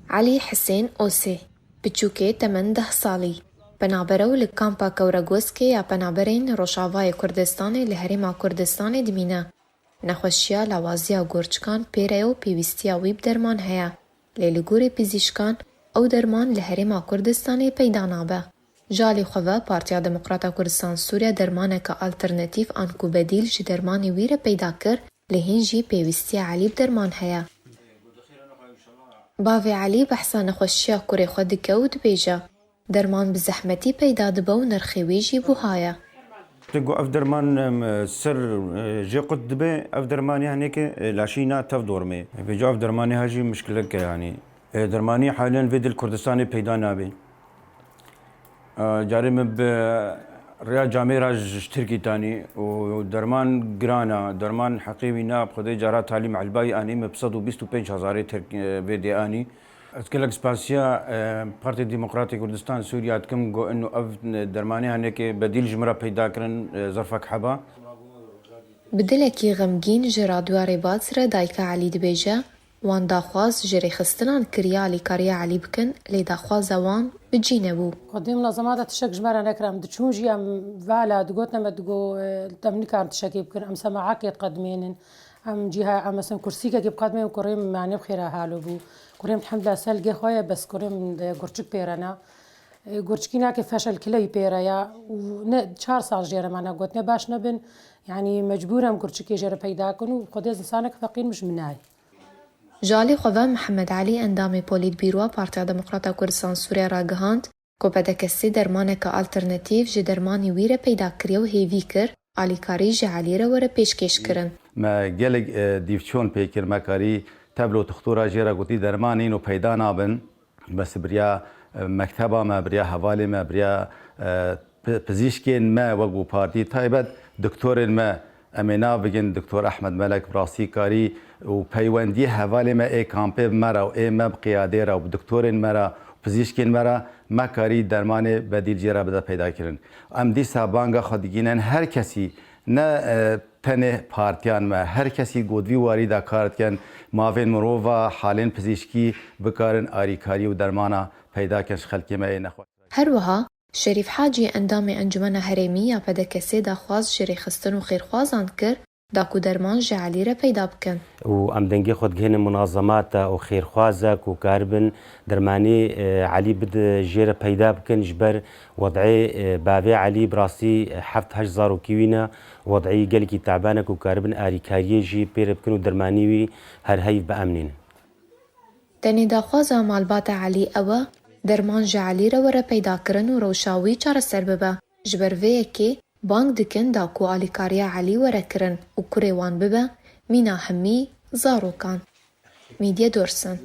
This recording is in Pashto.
علي حسين أوسي بچوكي 18 سالي بنابرو لكامبا كوراغوسكي يا بنابرين روشاواي كردستاني لهريما كردستاني دمينا نخوشيا لوازيا گورچکان پیرهو پیوستیا ویب درمان هيا للگوري پزیشکان او درمان لهريما كردستاني پیدا نابه. جالي خواه پارتیا دموکراتا کردستان سوریا درمانه که آلترناتیف آنکو بدیل جی درمانی ویره پیدا کر لهین جی پیوستیا علی بدرمان هيا. باوی علی بحثا نخوشیه کوری خود دکود بیجا درمان بزحمتی پیدا دبو نرخیوی جی بوهایا. تقو اف درمان سر جي قد دبي اف درماني يعني كي لاشينا تف دورمي بيجو اف درماني هاجي مشكلة يعني درماني حاليا فيد الكردستاني پیدا نابي جاري مب ريال جامعي راج تركي تاني ودرمان جرانا درمان حقيقي ناب خدي جارا تعليم علباي اني مبصدو 25,000 فيدي اني اتكلم سباسيا بارتي ديمقراطي كردستان سوريا تكم جو انه اف درماني هنيك بديل جمره پیدا كرن ظرفك حبا بدلكي غمگين جرا دواري باتسره دايكا علي دبيجا وان داخواز جري خستنان كريالي كاريا علي بكن لي داخواز وان بجينبو قديم منظمات تشك جمرة نكرم دتشونجي ام فالا دقوتنا ما دقو تمنيكار تشكي بكن ام سماعاك يتقدمين ام جهة ام مثلا كرسيكا كي بقدمين كريم معني بخيرها هالو بو كريم الحمد لله سلقي خويا بس كريم قرشك بيرنا قرشكينا كيف فشل كلي بيريا و 4 سال جيرا معنا قوتنا باش نبن يعني مجبورة قرشكي جيرا بيدا كن وخدي انسانك فقير مش مناي. جالي خواه محمد علي اندامي بوليت بيروا بارتيا دموکراتا کردستان سوریا را گهاند کو بدکسی درمانه که آلترناتیف جی درمانی ویره پیدا کریو هیوی کر آلیکاری جی علی را وره پیشکش کرن. ما گلگ دیفچون پیکر مکاری تبلو تختورا جیرا گوتی درمانی نو پیدا نابن بس بریا مکتبا ما بریا حوالی ما بریا پزیشکین ما وگو پارتی تایبت دکتورین ما امينا بگن دكتور احمد ملك براسي كاري وبيوندي حوالي ما اي كامبي مرا و اي ما بقياده را و دكتورين مرا پزیشکین مرا ما کاری درمان بدیل جرا بده پیدا کردن ام دی سابانگا خودگینن هر کسی نه تنه پارتیان ما هر کسی گودوی واری دا کارت کن ماوین مرووا حالین پزیشکی بکارن آریکاری و درمانا پیدا کنش خلکی ما ای نخواه. هروها شريف حاجي اندامي انجمن هرمية بدكسي داخواز جري خستن و خيرخوازان كر داكو درمان جي علي را پیدا بكن. و ام دنگي خود گهن منظمات و خيرخوازك و كاربن درماني علي بد جيرا پیدا بكن جبر وضعي باوي علي براسي 7,000 كيوينا وضعي قلقي تعبانك و كاربن آريكاريه جي بير بكن و درمانيوي هر هيف بأمنين. تاني داخوازا مالبات علي اوا درمان جی علی را وره پیدا کرن و روشاوی چار سر ببه جبر ویه که بانگ دکن دا کو آلیکاریا علی وره کرن و کره وان ببه مینا همی زارو کان. میدیا دورسن